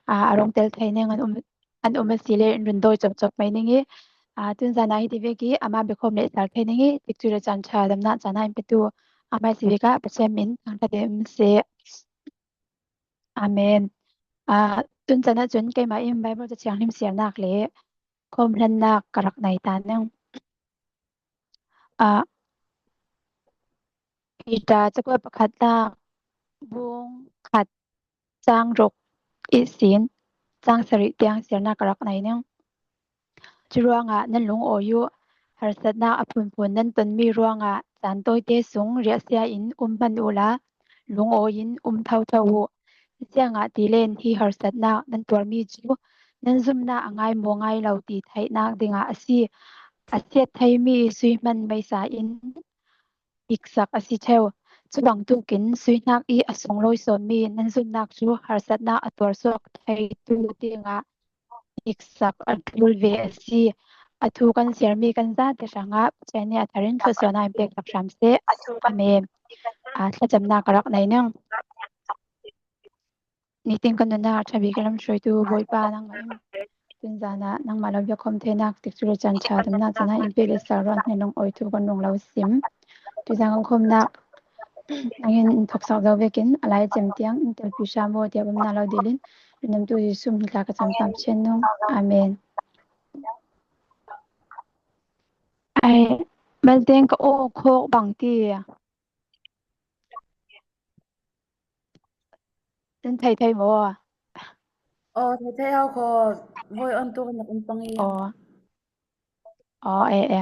arong tel thaineng an sile run doi chop mai ningi tun jana hi tiveki ama bekhom le sar thainengi tikchura chan cha damna chana impetu ama sivika pachemin angtadem se amen tun jana chun keima im bible cha chiang lim siar nak le khom hlan nak karak nai ta nang ita chakwa pakhat na bung khat chang rok isin chang sari tiang siar na karak nai nang churuanga nan lung oyu harsat na apun nan ton mi ruanga chan toi te sung ria sia in ban ula lung o in thau thau chianga tilen hi harsat na nan tor mi chu nan zum na angai mo ngai lo ti thai nak dinga asiat thai mi sui man mai sa in iksak asi theu chubang tu kin sui nak I asong loi son mi nan zum nak chu harsat na ator sok thai tu tinga iksak atul ve asi athu kan siarmi kan za te sanga chani atharin thosona impact taksham se amen thlachamna karak nei nang niting kanuna thabi kalam shoi tu boipa nang mai tunjana nang malaw yakhom thenak tikchura chan cha damna chana impact le sarwan henong oi thu kan nong lo sim tujang khomna angin thoksak do vekin alai chemtiang intel pisha mo tiabam na lo dilin nam tu sum hla ka champam chenno amen ai balteng ka o khok bang ti ten thai mo thai hau kho voi on tu kan on pangi e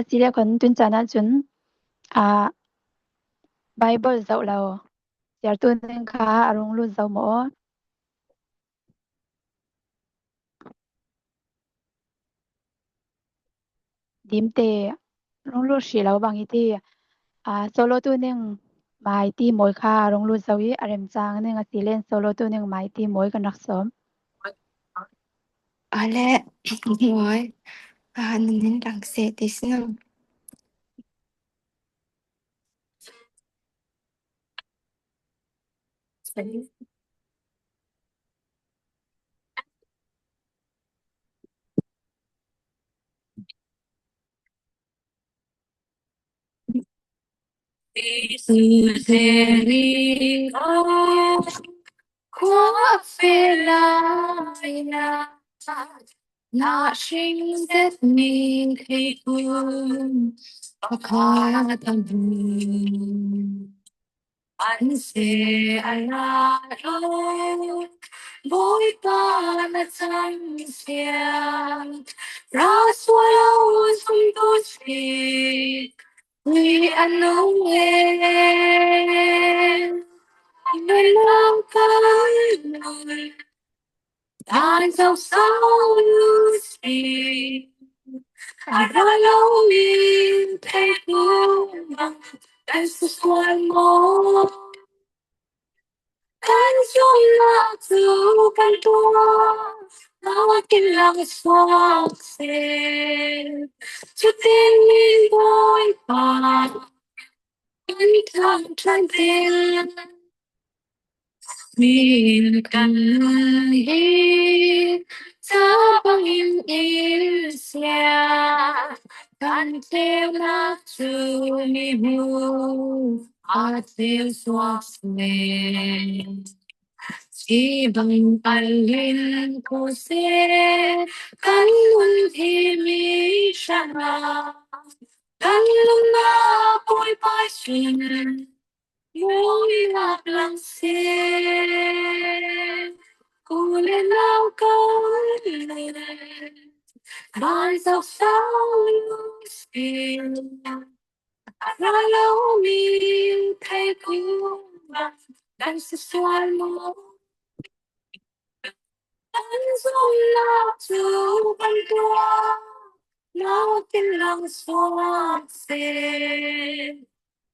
chile kon tun chana chun bible zau lo yar tu nen kha arong lu zau mo dim te rong lu shi lo bang ti solo tu nen mai ti moi kha rong lu zau I arem chang nen silen solo tu nen mai ti moi kan rak som ale moi nin rang se tisnam Na shing that mean hey anh sẽ ala boy pa na chang xiang ra swallow sum to speak we unknown người lao kai I don't sound you speak I don't know me take you That's just one more Kan dung la tu kan tua Nawa kin lang swak se Chu tin min boy pa Kan thang chan tin Min kan hi Ta bang in sia Kan theo na tu mi mu A theo swak se Chỉ bằng alin ko se kan mun thi mi shana kan lum na poi pai sin moi la lang se ku le lao kan le ban sao sao sin ra lâu mi thay ku dan se swal mo Anh dung la tu ban tua Nào tin lòng xoa xe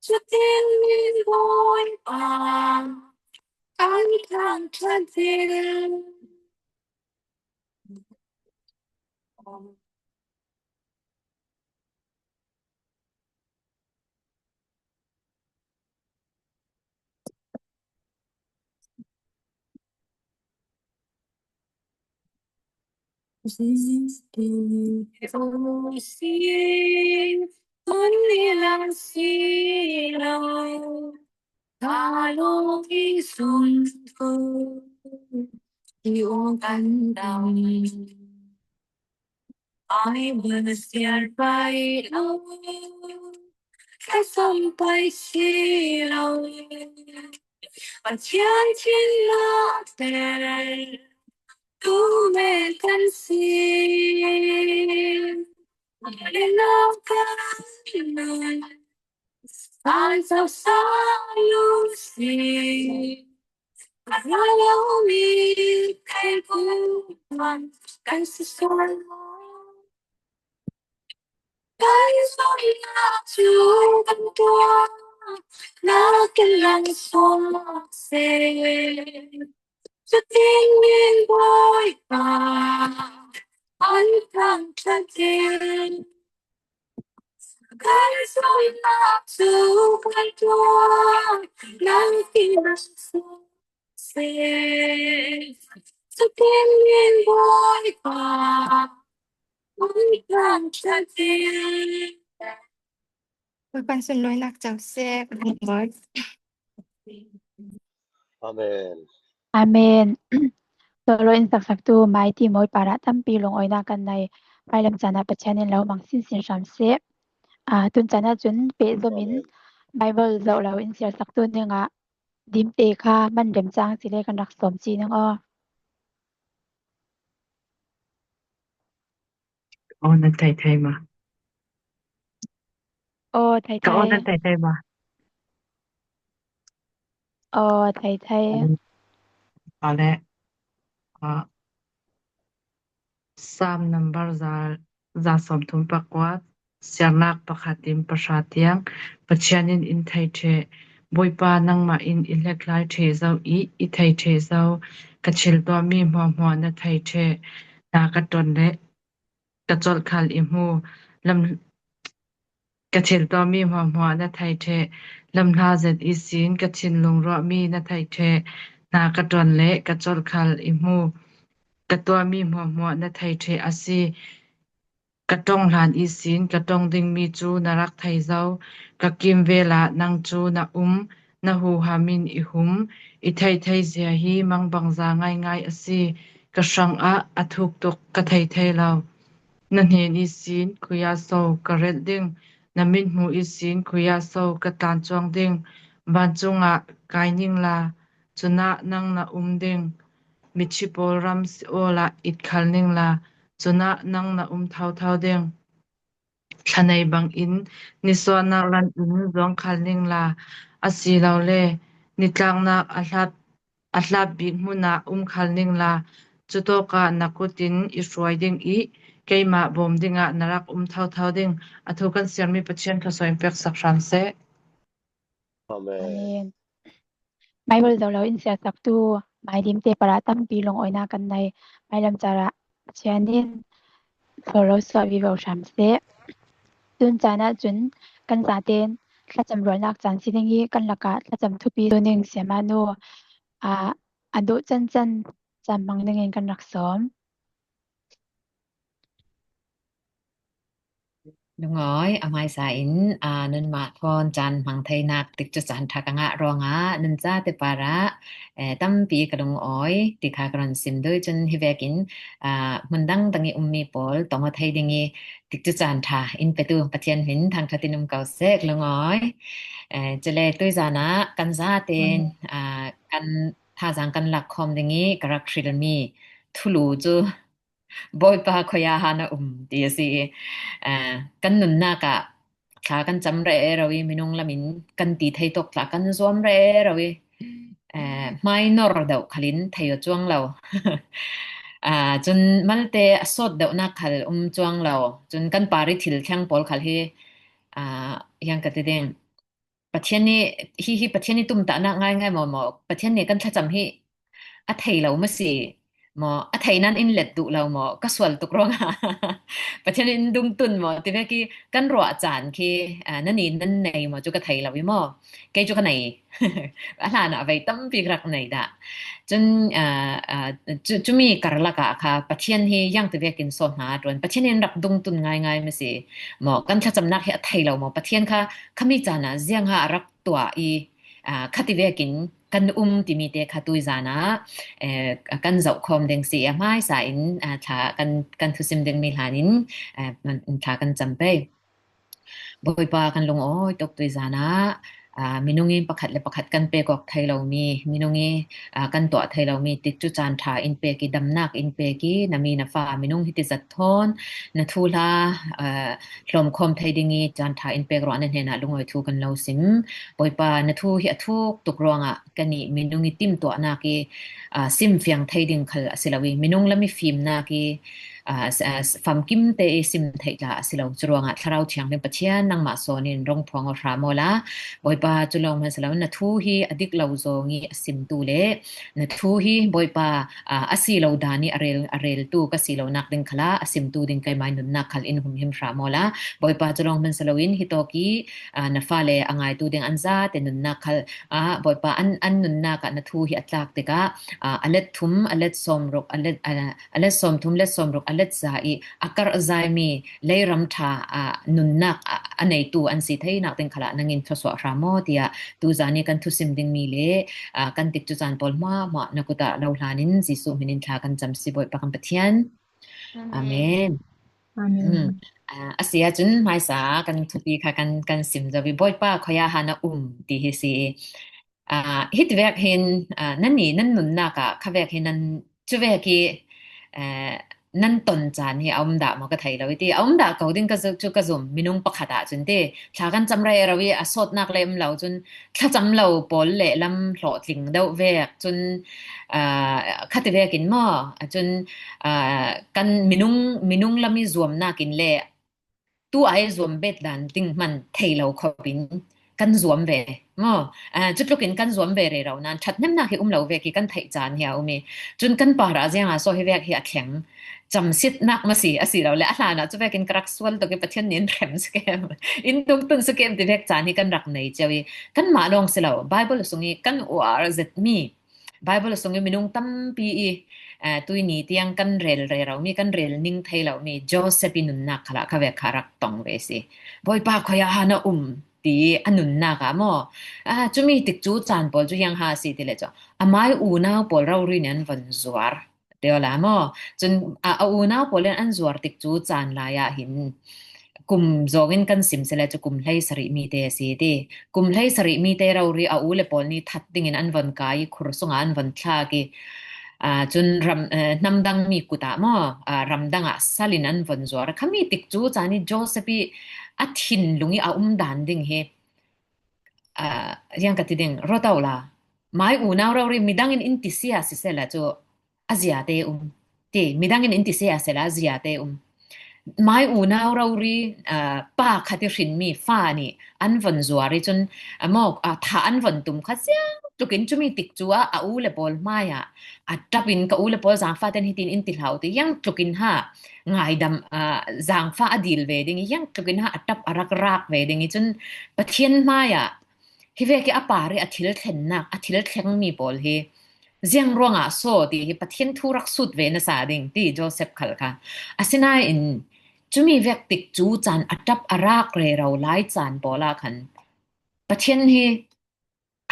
Cho tin min bôi ba Anh thang chân tin Ôi bạn xuân lối lạc chào xe của mình mới. Amen. Amen. Tolo in saktu mai ti moi para tampi long oina kan nai pailam chana pachanin lo mangsin sin shamse tun chana chun pe zomin Amen. Bible zo lo in sia saktu ninga dim te kha man dem chang chile kan rak som chi nang o Ona thầy thầy mà. o thai Ka thai ona thầy thầy mà. o thai thai Ale Psalm number za som thum pakwat siarnak pakhatim pasatiang pachianin in thai the boipa nangma in ileklai the zau I thai the zau kachil to mi hmo na thai the na ka ton le kachol khal I mu lam kachil to mi hmo na thai the lam hla zet I sin kachin lungro mi na thai the na ka ton le kachol khal I mu katwa mi hmo na thai the asi katong hlan I sin katong ding mi chu narak thai zau kakim vela nang chu na na hu hamin I hum I thai thai zia hi mang bangza ngai ngai asi kasang athuk tok ka thai thai lau na hnen I sin khuya so karet ding na min mu I sin khuya so ka tan chuang ding ban chunga kaining la chuna nang na ding michipol ram si ola it khalning la chuna nang na thau thau ding thanai bang in niswa na ran in zong khalning la asi law le nitlang na ahlap bi hmuna khalning la chuto ka nakutin I hruai ding I keima bom dinga narak thau thau ding athukan siarmi pachian khasoim pek sakram se Amen. Amen Bible zo lo in sia saktu mai dim te para tampi long oina kan nai pailam chara pachanin thoro so vi vo shamse tun chana chun kan sa ten thacham rolnak chan siningi kan laka thacham thupi tuning semanu adu chan chan chamang ningin kan raksom Đúng rồi, amai sa in nun ma thon chan mang thai nak tik chu chan thakanga ronga nun cha te para tam pi kadung oi tikha kran sim doi chun hivekin mundang tangi ummi pol tonga thai dingi tik chu chan tha in petu pathian hin thang thatinum kau sek longoi chele toi jana kan za ten kan tha jang kan lak khom dingi karak shrilmi thulu chu boy pa khoya hana ti si kan nun na ka thla kan cham re rawi minung lamin kan ti thei tok thla kan zom re rawi minor do khalin thayo chuang lo chun malte asot do na khal chuang lo chun kan pari thil thyang pol khal hi yang ka te ding pathiani hi pathiani tum ta na ngai ngai mo pathiani kan thacham hi a thei lo ma si หมออะไทยนั้นอินเล็ดดุเราหมอก็สวลตุกรองประเทศอินดุงตุนหมอติเวกีกันรัวอาจารย์คีนั่นนี่นั่นในหมอจุกไทยเราวิหมอเกจุกไหนอะลานะไปตั้มปีกรักไหนดะจนจุมีกระลักะค่ะประเทศที่ยังติเวกินโซนหาดวนประเทศนี้รักดุงตุนง่ายๆไม่สิหมอกันถ้าจำนักให้ไทยเราหมอประเทศค่ะขมิจานะเสียงหารักตัวอีคติเวกินกันติมีเตคาตุยจานะกันเจ้าคอมเดงเสียไม่สายถ้ากันทุสิมเดงมีหานินมันถ้ากันจำไปบ่อยปากันลงโอ้ยตกตุยจานะมินุงิประคัดและประคัดกันเปกอกไทยเรามีมินุงิกันตัวไทยเรามีติดจุจานทาอินเปกีดำนักอินเปกีนามีนาฟ้ามินุงฮิติจัดทอนนาทูลาลมคมไทยดิงีจานทาอินเปกรอนันเฮนะลุงไว้ทูกันเราสิมบ่อยปานาทูฮิอทูกตุกรองกันนี่มินุงิติมตัวนากีซิมเฟียงไทยดิงขลสิลาวีมินุงละมีฟิล์มนากีฟามกิมเตซิมไทยละสิลาจรวงทราวเชียงเป็นปะเชียนนังมาโซนินรงพองรามอลาบ่อยปาจุลองมันสลาวนะทูฮีอดิกลาวโซงีสิมตูเลนะทูฮีบ่อยปาอสิลาวดานีอเรลตูกสิลาวนักดิงคลาสิมตูดิงไกมายนุนนักคัลอินหุมหิมรามอลาบ่อยปาจุลองมันสลาวินฮิโตกีนะฟาเลอังไงตูดิงอันซาเตนุนนักคัลบ่อยปาอันนุนนักนะทูฮีอัตลักเตกะอเลทุมอเลซอมรกอเลซอมทุมเลซอมรกอเลซาอีอักรซายมีเลรัมทานุนนักอันไหนตูอันสิไทยนักดิงคลานังอินทศวรามอติยาตูจานี่กันทุสิมดิงมีเลกันติดจุจานปอลมานักุตะลาวลานินสิสุมินินทากันจำสิบ่อยปะกันปะเทียนอาเมนอาเซียจุนไมสากันทุปีค่ะกันสิมจะวิบ่อยปะขอยาหานะติเฮซีฮิตเวกเห็นนั่นนี่นั่นนุนนักคะเวกเห็นนั่นจุเวกีนั่นตนจานที่เอามดามากระไทยเราวิธีเอามดาเขาดิ้งก็จุกระซุมมินุงปะขัดจนเดชากันจำไรเราวิอสดนักเล่มเราจนถ้าจำเราปอลเละลำหลอดลิงเดาเวกจนคัดเวกินหม้อจนกันมินุงลำมีรวมนักกินเละตัวไอ้รวมเบ็ดดันติ้งมันไทยเราขบินกันรวมเวหม้อจุดลูกกินกันรวมเวเรานั้นชัดนั่นนักให้เราเวกิกันไทยจานเหี่ยวมีจนกันปาราเซียงโซให้เวกเหี่ยแข็งจำสิทนักมาสิอสิเราและอานะจะไปกินกรักสวลตัวกับประเทศนี้แรมสเกมอินตุงตุนสเกมที่เวกจานี่กันรักในเจ้าวีกันมาลองสิเราไบเบิลสงกันวาร์เซตมีไบเบิลสงมินุงตั้มปีตุยนี้ที่ยังกันเรลเรามีกันเรลนิ่งไทยเรามีโจเซปินุนนักขละเขาเวกขารักตองเวสิบ่อยป้าขอยานะตีอันนุนนักมอจุมีติดจูจานปอลจุยังหาสิติเลจ้ะไม่อูน่าปอลเราเรียนวันจวร์เดี๋ยวละมอจนอูน่าปอลอันจวร์ติดจูจานลายหินกุมโจกินกันสิมเสลจะกุมไลสริมีเตสีดีกุมไลสริมีเตเราเรียอูเลปอลนี่ทัดดิ่งอันวันกายครุสงอันวันทากีจนรำนำดังมีกุตามอรำดังสลินันวันจวร์ขมีติดจูจานี่โจเซปีอัดหินลุงอีดันดิ่งเฮยังกัดดิ่งรอดเอาละไม่อูน่าเราเรียมีดังอินติเซียสิเสละจูอาเซียเตตีมีดังอินติเซียเสละอาเซียเตไม่อูน่าเราเรียป้าขัดรินมีฟ้านี่อันวันจวร์จนมอกถ้าอันวันตุ่มขัดเสียจุกินจุมีติดจัวอูเลบอลไม่ดับบินกับอูเลบอลจางฟ้าเต็นหิตินอินติลาวตียังจุกินฮะง่ายดำจางฟ้าอดีลเวดิงยังจุกินฮะดับรักเวดิงจนปะเทียนไม่ฮิเวกอปารีอธิลเทนนักอธิลเทงมีบอลเฮเจียงรวงโซตีฮิปะเทียนทุรักสุดเวนสาดิงตีโจเซฟขัลค่ะอาศินัยอินจุมีเวกติกจูจานดับรักเรเราไล่จานบอลาคันปะเทียนเฮ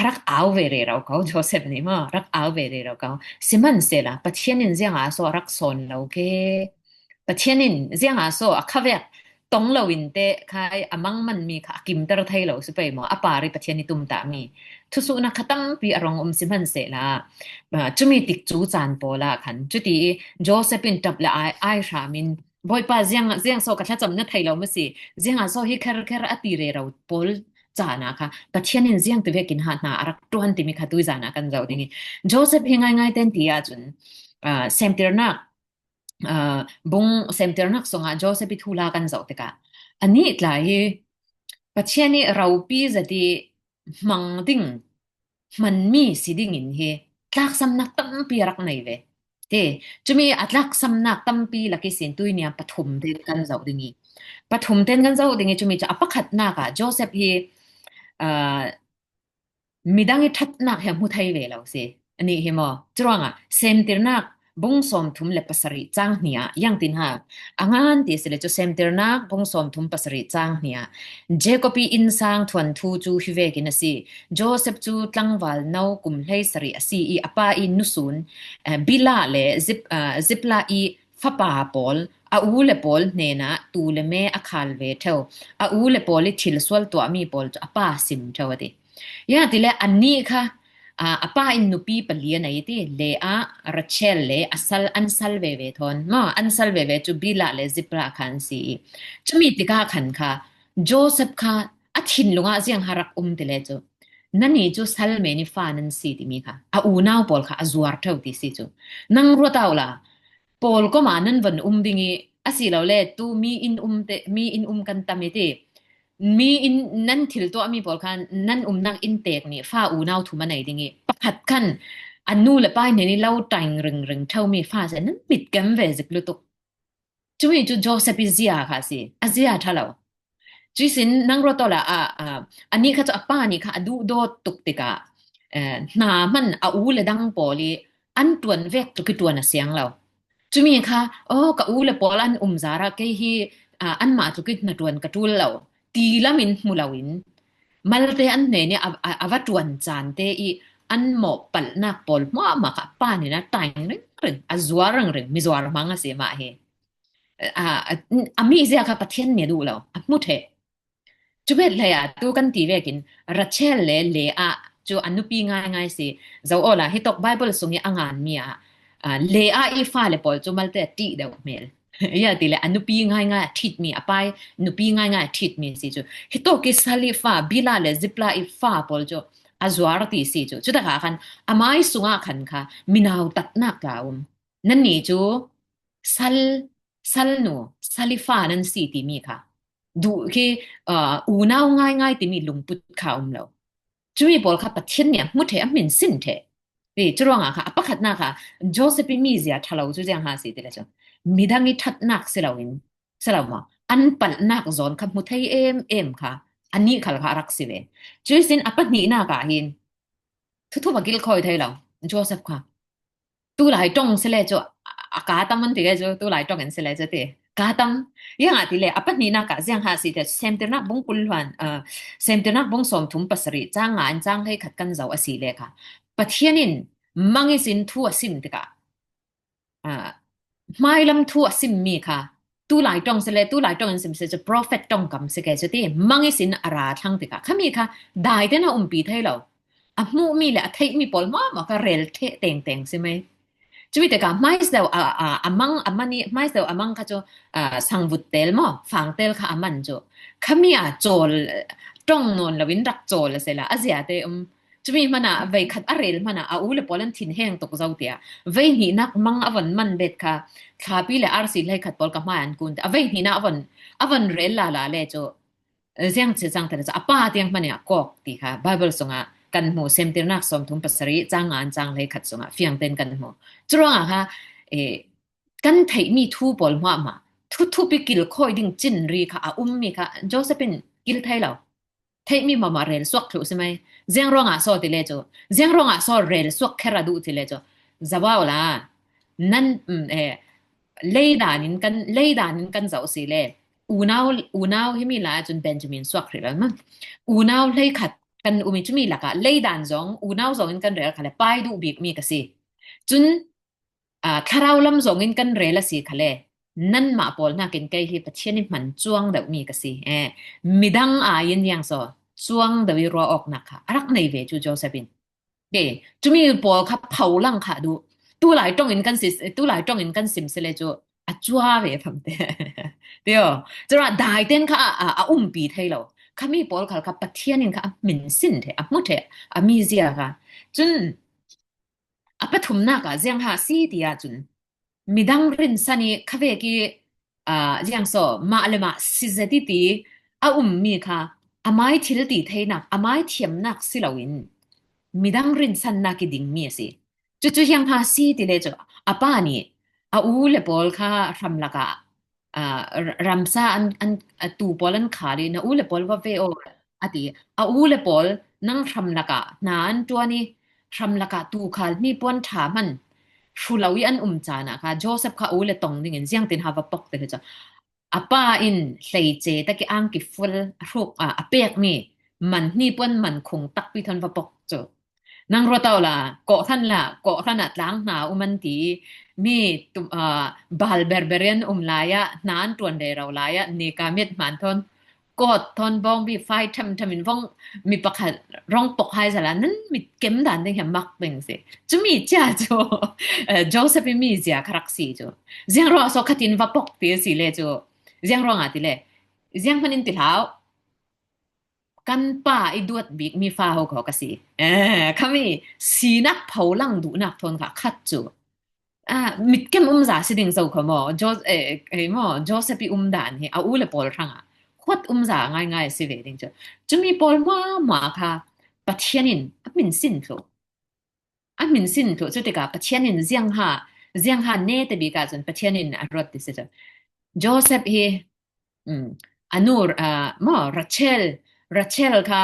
รักเอาเวเรเราเขาโจเซฟนี่มารักเอาเวเรเราเขาสิมันเสละปะเทียนินเจียงโซรักซอนเราเกปะเทียนินเจียงโซข้าเวกตรงเราวินเตะใครมังมันมีค่ะกิมตระไทยเราสิไปหมอปาริปะเทียนิตุมตามีทุสุนักตั้งปีอรองสิมันเสละจุมีติกจูจานโปละคันจุตีโจเซปินตับละไอชามินบ่อยปาเจียงโซกัทจำเนื้อไทยเราไม่สิเจียงโซฮิเคออติเรเราปอลจานะคะปะเทียนินเจียงตัวเวกินหานารักตัวนติมีค่ะตุยจานะกันเราดิงโจเซฟง่ายๆเต็นตีอาจุนเซมเตอร์นักบงเซมเตอร์นักส่งโจเซฟทูลากันเจ้าเตกะอันนี้หลายปัจเจนี้เราปีจะดีมังดิ่งมันมีสิดิ่งอินเฮทักสำนักตั้งปีรักไหนเว ते जुमी अतलाक समनाक तंपी लकी सिन तुइनिया पठुम तेกันเจ้าดิงีปฐมเต้นกันเจ้าดิงีจุมีจะอปะขัดนากะโจเซฟฮีมีดังทัดนักแห่งมุไทยเวลาสิอันนี้เห็นมั้ยจรวงอ่ะเซมติรนักบงสมทุมเลปสริจังเนียยังตินหาอ่างานที่สิเลจะเซมติรนักบงสมทุมปสริจังเนียเจคอปีอินซังทวนทูจูฮิเวกินสิโจเซฟจูตังวาลนาวกุมเลสริอสีอีอปาอินุซุนบิลาเลซิปลาอีฟะปาปอลอาอูเลปอลเนนะตูเลเมอคาลเวเทวอาอูเลปอลทิลสวลตัวมีปอลอปาสินเทวติยาติเลอันนี้ค่ะอปาอินนุปีปะเลียนไอติเลอะรัชเชลเลอัสลอันซัลเวเวทอนมาอันซัลเวเวจุบิลาเลซิปราคันซีจุมีติกาคันค่ะโจเซฟค่ะอทินลุงอาเซียงหารักติเลจูนั่นนี่จูซัลเมนิฟานันซีติมีค่ะอูนาวปอลค่ะอจวาร์เทวติซีจูนังรัวตาวล่ะปอลก็มานั่นวันดิงีอสิเราเลตูมีอินกันตามิติมีอินนั่นทิลตัวมีปอลคันนั่นนักอินเตกนี่ฟ้าอูนาวทุมาไหนดิงีปะขัดคันอันนู้นละป้ายนี่เล่าตังรึงเท่ามีฟ้าเสนั้นปิดกันเวซิกลุตุจุยจูโจเซปิเซียค่ะสิอาเซียท่าเราจุยสินนังรตอละอันนี้ค่ะจะป้านี่ค่ะดูโดตุกติกะนามันอูleดังปอลีอันตวนเวกตุกิตวนเสียงเราจุมีค่ะกะอูleปอลันซาระเกฮีอันมาตุกิตนตวนกะตุลเราตีละมินมุลาวินมัลเตอันเนี่ยอวัตวนจานเตอีอันหมอปัลนักปอลมากะป้านี่นะตายรึงอจวารึงมิจวารมังเสมาเฮมีเสียค่ะปะเทียนเนี่ยดูเรามุเทจุเบ็ดเลยตูกันตีเวกินรัชเชลเลอะจูอันนุปีง่ายสิเจ้าโอละฮิตอกไบเบิลสงยอ่านมีเลอะอีฟ้าเลปอลจูมัลเตตีเดวเมลยาติเลอันนุปีง่ายทิดมีอปายนุปีง่ายทิดมีสิจูฮิตอกอิสาลีฟ้าบิลาเลซิปลาอีฟ้าปอลจูอจวาร์ตีสิจูจุดะคันอามายสุงะคันค่ะมินาวตัดนักลาวนั่นนี่จูซัลโนซัลิฟ้านั่นสิติมีค่ะดูคืออูนาวง่ายติมีลุงปุดข่าวเราจุยบอลค่ะปะเทียนเนี่ยมุเทอมินสินเทจรวงค่ะปะขัดนาค่ะโจเซปิมีเซียทะเลาจุเจียงหาสิติละจ้ะมีดังนี้ทัดนักสิเรามาอันปัลนักซอนค่ะมุเทเอ็มค่ะอันนี้ค่ะละรักสิเวจุยสินอปัดนี้นาค่ะหินทุกๆบักิลคอยไทยเราโจเซฟค่ะตูหลายจ้องสิเลยจ้ะอากาศมันติเลยจ้ะตูหลายจ้องกันสิเลยจ้ะติกาตังยังติเลยอปัดนี้นาค่ะเจียงหาสิแต่เซมเตอร์นักบงกุลวันเซมเตอร์นักบงสมทุมปัสริจ้างงานจ้างให้ขัดกันเจ้าอสิเลยค่ะปะเทียนินมังอิสินทั่วสิมติกะไม่ลำทั่วสิมมีค่ะตู้หลายตรงเสเลยตู้หลายตรงสิมเสจะ prophet ตรงกำสเกจติมังอิสินอาราทั้งติกะขมีค่ะได้แต่นะปีไทยเรามูมีแหละไทยมีปอลมาก็เรลเทเต็งใช่ไหมจุดติกะไม่เสียวมังนี่ไม่เสียวมังค่ะจะสังวุฒเตลมั้งฟังเตลค่ะมันจะขมีโจลตรงนนละวินรักโจลเสละอาเซียเตจุมีมันเวขัดอะไรมันอูเลปอลันทินแห้งตกเจ้าเตียเวหีนักมังอวันมันเบ็ดค่ะข้าปีเลอาร์ซิลให้ขัดปอลกับมาอันกุนเวหีนักอวันเรลลาเลโจเสียงเสียงแต่ละป้าเตียงมันเนี่ยกอกตีค่ะไบเบิลสงะกันหูเซมติรนักสมทุมปัสริจ้างงานจ้างให้ขัดสงะเฟียงเต้นกันหูจรวงค่ะกันไทยมีทูปอลมาทุไปกิลคอยดิ้งจินรีค่ะมีค่ะโจเซปินกิลไทยเราไทยมีมาเรลสวกถูกใช่ไหมเจียงรองสอติเลโจเจียงรองสอเรลสวกแคราดูติเลโจจะว่าล่ะนั่นเลดานินกันเจ้าสิเลอูนาวให้มีละจนเบนจามินสวกเรลมั้งอูนาวเลยขัดกันมีจุมีละกะเลดานจงอูนาวจงกันเรลค่ะเลยไปดูบีกมีกะสิจนคาราวลำจงกันเรลสิค่ะเลยนั่นมาปอลนักกินไก่ที่ประเทศนี้มันจ้วงเด็กมีกะสิมีดังยินยังสอช่วงเดวิรอออกนักค่ะรักในเวจูโจเซปินจุมีปอค่ะเผาลังค่ะดูตู้หลายจ้องอินกันสิมเสเลจูจัวเวทำเดียวจะว่าได้เต้นค่ะปีไทยเราค่ะมีปอลค่ะปะเทียนินค่ะมินสินเถมุเถมีเสียค่ะจุนปฐุมนักเจียงหาซีเดียจุนมีดังรินสันีค่ะเวกีเจียงโซมาเลมาซิเซติตีมีค่ะไม่ทิลตีเทนักไม่เทียมนักสิลาวินมีดังรินสันนักดิ่งมีสิ จู่ๆยังหาซีติเลจ้ะอาป้านี่อาอูเลปอลค่ะรำละกะรำซาอันตูปอลันขาลีนะอูเลปอลว่าเวโออติอาอูเลปอลนั่งรำละกะนานตัวนี้รำละกะตูขาลนี่ปวนถามันชูลาวิอันจานะคะโจเซฟค่ะอูเลตองดิ่งเสียงตินฮาวปอกเตเลจ้ะอาป้าอินเลยเจตะกี้อังกิฟุลรูกอาเปียกนี่มันนี่ปวนมันคงตักพิทันปอกจ้ะ นางรัวเต่าล่ะเกาะท่านล่ะเกาะท่านอัดล้างหนามันตีมีตุบาลเบอร์เบเรียนลายะนานตวนเดเราลายะนี่กามิดมันทนกอดทนบองบีไฟทำมินฟองมีประคัดร้องปกให้สละนั้นมีเก็มดันได้เห็นมักเป็นสิจะมีจ้าจ้โจเซฟมีเสียครักสีจ้เสียงรอสกัดินว่าปกตีสิเลยจ้เสียงรองอ่ะทีเลยเสียงพันินติลาว กันป้าไอ้ดวดบิกมีฟ้าหกหกสิขมีสีนักเผาลังดูนักทนค่ะคัดจูมิดเก็มจ่าสิดิ่งเจ้าขโมโจมอโจเซปีด่านเฮเอาอูเลปอลรังอ่ะขวดจ่าง่ายๆสิเวดิ่งจูจะมีปอลมาค่ะปัจเจนินมินสินโถมินสินโถจุดที่กับปัจเจนินเจียงหาเนตบิกาจนปัจเจนินรถดิสิจ้ะโจเซฟเฮอันนูร์ราเชลค่ะ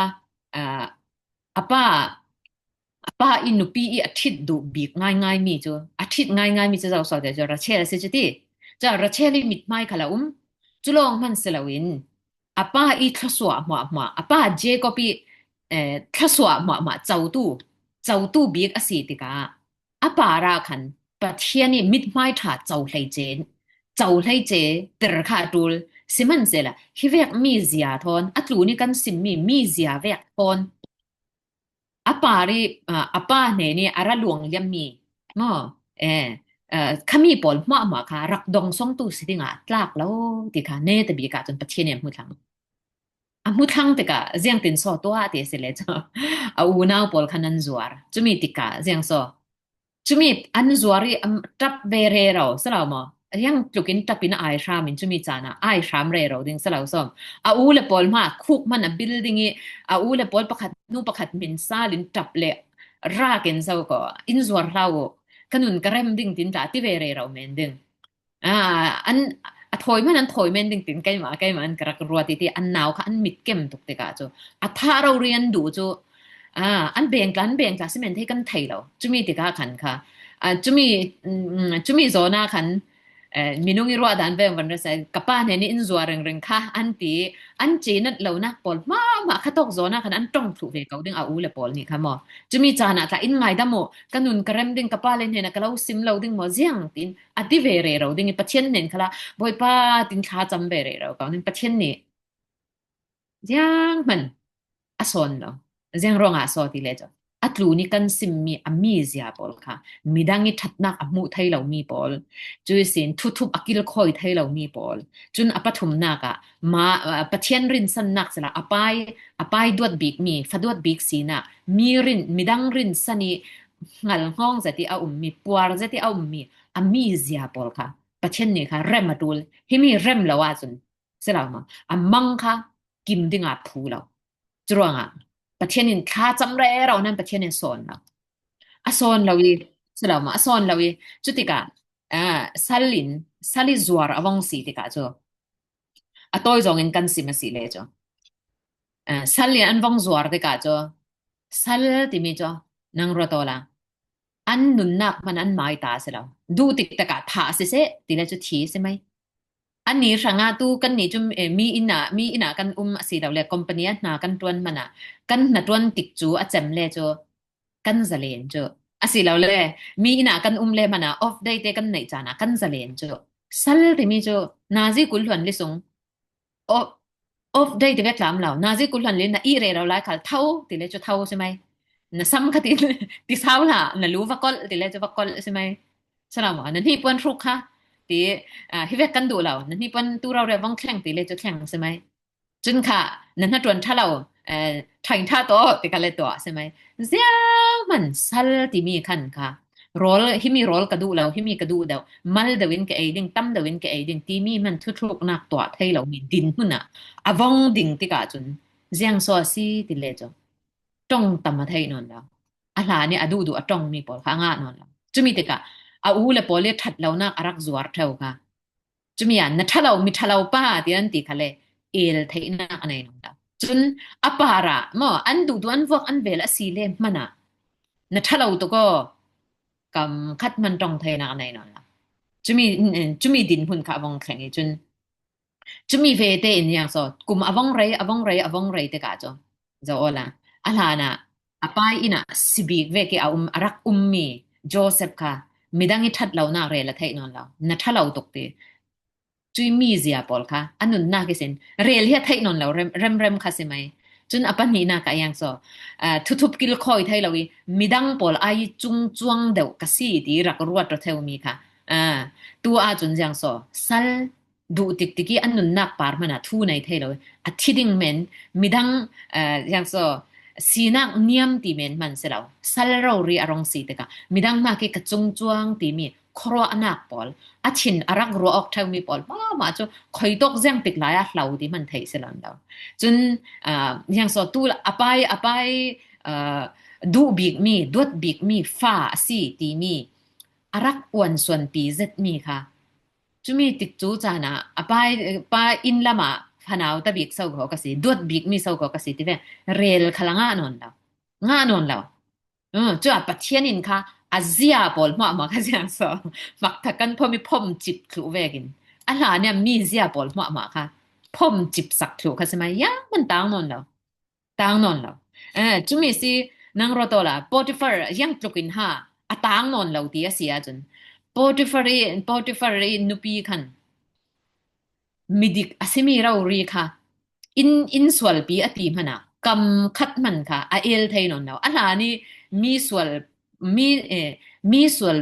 อาป้าอินุปีอาทิตย์ดูบีกง่ายมีจ้ะอาทิตย์ง่ายมีจ้ะเราสอนเดี๋ยวราเชลสิจิจ้ะราเชลมิดไม่ขลาจุลองมันสลาวินอาป้าอีทศวรรษมาอาป้าเจก็ปีทศวรรษมาเจ้าตู้บีกอสิติกาอาป้าราคันปัจเจียนี่มิดไม่ถาเจ้าเลยเจตระขาดูลสิมันเสละฮิเวกมีเสียทอนอัตลูนี่กันสิมีเสียเวกทอนอาป้าเนี่ยอาระหลวงยังมีงอขมีปอลมาค่ะรักดองซ่องตู้สิติงาตลากแล้วติค่ะเนตบีกาจนปัจเจียเนี่ยมุทังมุทังติกะเจียงตินโซตัวเตสิเลจ้ะอูนาวปอลคันันจวร์จุมีติกะเจียงโซจุมีอันจวรีทับเบเรเราสลาวมอยังจุกินทับปินไอชามินจุมีจานะไอชามเรเราดิ้งสลาวซ้อมอูเลปอลมาคุกมันบิลดิ้งอูเลปอลประคัดนูประคัดมินซาลินทับเลรากินเซาก็อินจวร์เราขนุนกระเรมดิ้งตินตาที่เวเรเราเมนดิ้งอันถอยมันถอยมันดิ้งตินใกล้มาอันกระกรัวติที่อันหนาวค่ะอันมิดเก็มตุกติกาจูถ้าเราเรียนดูจูอันเบียงกันสิเมนที่กันไทยเราจุมีติกาขันค่ะจุมีโซนาขันมีนุ่งรัวดันเบงวันนั้นใส่กับป้าเนี่ยนี่อินซัวเริงค่ะอันจีนัดเรานะปอลมาขัดตกโซนาขันอันตรงถูกเวเขาดึงเอาเลยปอลนี่ค่ะหมอจุมีจานะแต่อินไงดำโมกันนุนกระเรมดึงกับป้าเล่นเห็นนะก็เราซิมเราดึงหมอเจียงตินอดีเวเรเราดึงปัจเจนเน้นค่ะละบ่อยป้าตินข้าจำเวเรเราเขาดึงปัจเจนนี่ยังมันอสอนเรายังรองอสอติเลยจ้ะอัตลูนี่กันซิมมีมีเสียปอลค่ะมีดังนี้ทัดนักอมุไทยเรามีปอลจุยสินทุบอักิลคอยไทยเรามีปอลจุนอปัทุมนักมาปัจเจียนรินสันนักสละอปายดวดบิกมีฟดวดบิกสีน่ะมีดังรินสันีงัลห้องจะที่เอามีปัวจะที่เอามีเสียปอลค่ะปัจเจียนนี่ค่ะเริ่มมาดูที่มีเริ่มแล้วว่าจุนสละมามังค่ะกิมดิ่งอาพูเราจรวงประเทศนี้ข้าจำเรเรานั่นประเทศนี้สอนเราสอนเราอีสลามาสอนเราอีจุดที่กะสัลลินจวร์อวังสีที่กะจ้ะตัวจงเงินกันสิมาสิเลยจ้ะสัลลินอันวังจวร์ที่กะจ้ะสัลที่มีจ้ะนางรัวตัวละอันนุนนักมันอันไม่ตาสิเราดูติดตะกะท่าสิเสที่เลยจุดที่ใช่ไหมอันนี้ช่างตู้กันนี่จุมีอินะกันสิเราเลยคอมพานีน่ะกันตวนมันน่ะกันน่ะตวนติดจูอาจำเลยจ้ะกันจะเล่นจ้ะสิเราเลยมีอินะกันเลยมันน่ะออฟได้เตกันไหนจ้ะนะกันจะเล่นจ้ะสัลที่มีจ้ะนาซีกุลหันลิสงออฟได้เตเวทลามเรานาซีกุลหันเลยนะอีเรเราไล่ขัดเท่าที่เลยจ้ะเท่าใช่ไหมนะซ้ำขัดที่เท่าล่ะนะรู้ว่ากอลที่เลยจ้ะว่ากอลใช่ไหมสลามนั่นที่ปวนทุกค่ะที่ฮิเวกันดูเรานั่นนี่เป็นตัวเราเรียกว่าแข่งตีเลยจะแข่งใช่ไหมจนค่ะนั่นถ้าจวนถ้าเราถ่ายท่าตัวติกันเลยตัวใช่ไหมเสียมันสัลที่มีขันค่ะโรลที่มีโรลกระดูเราที่มีกระดูเดามัลเดวินกับไอดิ่งตั้มเดวินกับไอดิ่งที่มีมันทุกๆนักตัวให้เรามีดินหุ่นอ่ะอวังดิ่งติกาจนเสียงโซซีติเลยจ้ะจงตั้มมาให้นนแล้ว ala ni adu du atong mi pol kha nga non la chumi te ka a u le pol le that lo nak arak zuar thau ka chumi ya na thalau mi thalau pa ti an ti khale el theina anai non la chun apara mo an du du an vok an vel asi le mana na thalau to ko kam khat man tong theina anai non la chumi din hun kha vong khreng e chumi ve te in yang so kum avong rei te ka zo ola ala na apai ina sibik ve ke arak ummi Joseph ka midangi that lau na re la thai non lau na thalau tok te chui mi zia pol kha anun na ke sen rel hi thai non lau rem kha se mai chun apan ni na ka yang so thutup kil khoi thai lawi midang pol ai chung chuang deu ka si ti rak ruat ro theu mi kha tu a chun jang so sal du tik tiki anun nak par mana thu nai thai lawi a thiding men midang yang so sinak niam ti men man se lau sal ro ri arong si te ka midang ma ke ka chung chuang ti mi khro anak pol achin arak ro ok thau mi pol ma cho khoi tok jang pik la ya hlau ti man thei se lan daw chun yang so tu apai du big mi dot big mi fa si ti mi arak wan suan pi zet mi kha chumi tik chu chana apai pa in lama phanau ta big sau go ka si dot big mi sau go ka si ti ve rel khalanga non daw nga non law chu a pathianin kha azia pol ma ka jang so mak thakan phomi phom chip khu vegin ala ne mi zia pol ma ka phom chip sak thu ka se mai ya man tang non law chumi si nang ro to la Potiphar yang tlukin ha atang non law ti asia chun Potiphar nupi khan midik asimi raw ri kha in swal pi ati mana kam khat man kha a el thai non law ala ni mi swal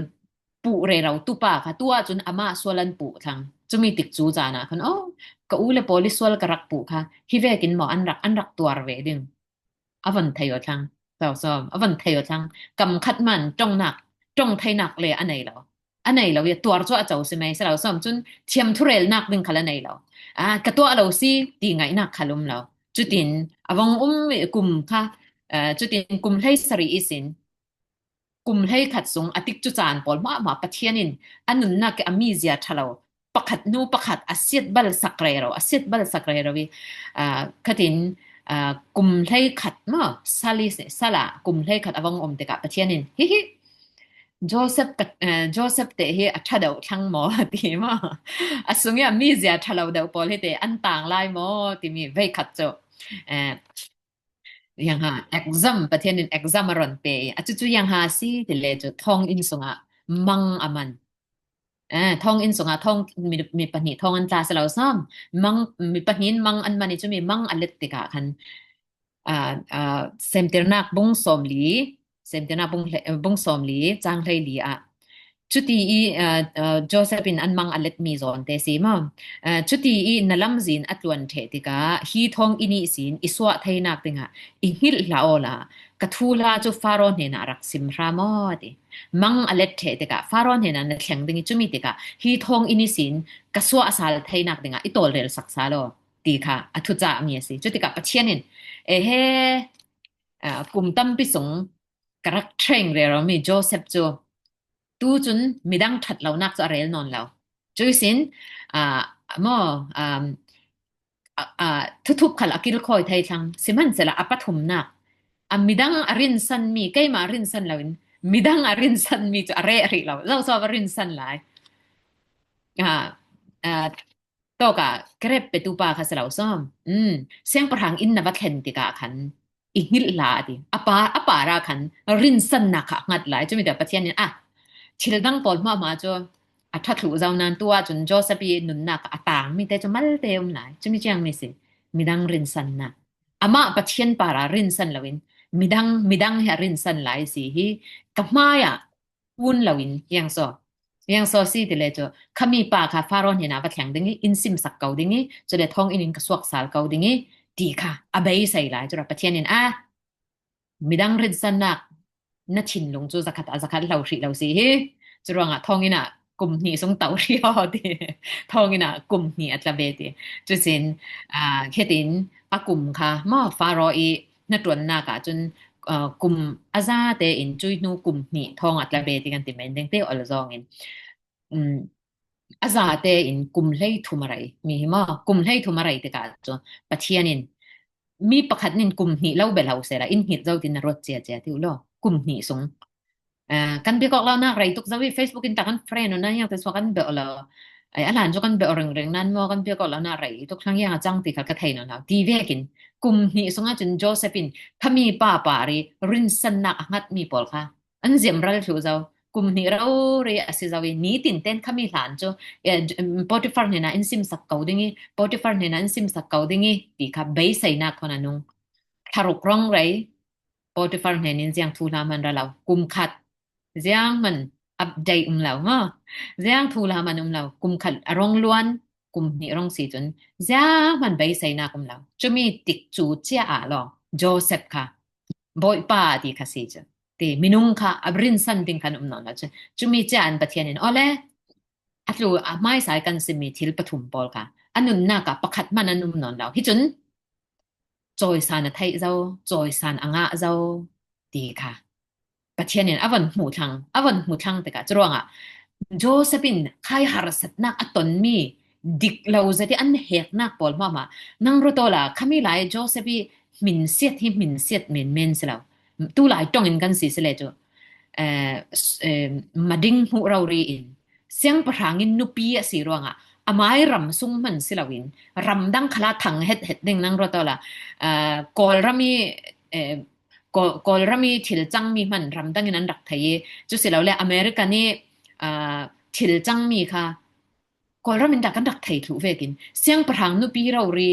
pu re raw tu pa kha tua chun ama swalan pu thang chumi tik chu jana khan ka ule police swal karak pu kha hi vekin mo an rak tuar ve ding avan thayo thang so avan thayo thang kam khat man tong thai nak le anai law ya tuar cho a chau se mai sa law som chun thiam thurel nak ding khala nei law ka to law si ti ngai nak khalum law chutin awang kum kha chutin kum hlei sari isin kum hlei khat sung atik chu chan pol ma pathianin anun na ke amizia thalo pakhat asiat bal sakre ro wi khatin kum hlei khat ma sala kum hlei khat awang te ka pathianin hi Joseph te hi athadau thang mo ti ma asungya amizia thalo dau pol he te an tang lai mo ti mi ve khat cho yang ha exam pathianin exam ron pe achu yang ha si te le cho thong in sunga mang aman thong in sunga thong mi pani thong an tla salo sam mang mi panin mang an mani chu mi mang alet te ka khan semternak bung som li chang hlei li a chuti i Josephine an mang alet mi zon te si ma chuti i nalam zin atluan the tika hi thong ini sin iswa thainak tinga i hil la ola kathula chu faron he na rak sim ramo ti mang alet the tika faron he na na thleng ding chumi tika hi thong ini sin kaswa asal thainak tinga i tol rel saksa lo ti kha athu cha mi si chutika pachianin he kum tam pi sung karak threng re ro mi Joseph chu tu chun midang that lo nak cha rel non lo chu sin mo thup khal akil khoi thai thang siman sela apathum na midang arin san mi keima arin san lawin midang arin san mi chu are ri lo so arin san lai to ka krep pe tu pa kha selo som siang parhang in na ba thlen ti ka khan ihil la di apa ra khan rin san na kha ngat lai chu mi da pathian childang pol ma cho athatlu zau nan tua chun Joseph nun na ka atang mi te chamal te lai chu mi chiang mi si midang rin san na ama pathian para rin san lawin midang ha rin san lai si hi kamaya un lawin yang so si de le cho khami pa kha faron hina ba thlang dingi insim sak kau dingi cho le thong inin ka swak sal kau dingi ti kha abai sai lai cho ra pathianin midang rin san nak na chin lung chu zakat lau ri lau si hi chu ronga thong ina kum ni sung tau ri ho ti thong ina kum ni atla be ti chu sin hetin akum kha ma faro i na tuan na ka chun กุมอาซาเตอินจุยนูกุมนี่ทองอัตลาเบติกันติเมนเดงเตออลซองอินอาซาเตอินกุมเลทุมะไรมีหิมะกุมเลทุมะไรติกาจปะเทียนินมีประคัดนินกุมนี่เล่าเบลาเสระอินหิดเจ้าตินรถเจียเจียติวโลกุมนี่สงkan bi ko la na rai tuk zawi facebook in ta kan friend na yang te so kan be la ai alan jo kan be reng nan mo kan bi ko la na rai tuk thang yang chang ti kha ka thai na ti vekin kum ni songa chun josephine khami pa pa ri rin san na ngat mi pol kha an zem ral thu zaw kum ni rau re asi zawi ni tin ten khami hlan cho potiphar ne na in sim sak kau dingi potiphar ne na in sim sak kau dingi ti kha bei sai na khona nung tharuk rong rai potiphar ne nin jiang thu la man ra law kum khat Giang mình update lao ha Giang thu la man lao kum khat arong luan kum ni rong si chun Giang man bai sai na kum lao chumi tik chu chia a lo Joseph kha boy pa ti kha si chu ti minung kha abrin san ding kan non la chu chumi chia an pathian in ole atlu mai sai kan simi thil pathum pol kha anun na ka pakhat man anum non lao hi chun joy san thai zau joy san anga zau ti khaปะเทียนเนี่ยอวันหูทางแต่กะจรวงอ่ะโจเซปินคายหารสัตนักอตนมีดิกเราจะที่อันเฮกนักปอลมานังรโตล่ะคามีหลายโจเซปิมินเสียดที่มินเสียดเมนสิแล้วตู้หลายต้องอินกันสิสิเลยจ้ะมาดิ้งหูเราเรียนเสียงประหางอินนุปีสิรวงอ่ะอามายรำซุ่มมันสิแล้ววินรำดังคลาถังเฮ็ดดิ่งนังรโตล่ะกอลรามีกอลรามีถิลจังมีมันรำดังนั้นรักไทยจุสิแล้วแหละอเมริกานี่ถิลจังมีค่ะกอลรามินดักกันรักไทยถูกเวกินเสียงประหางนุปีเราเรี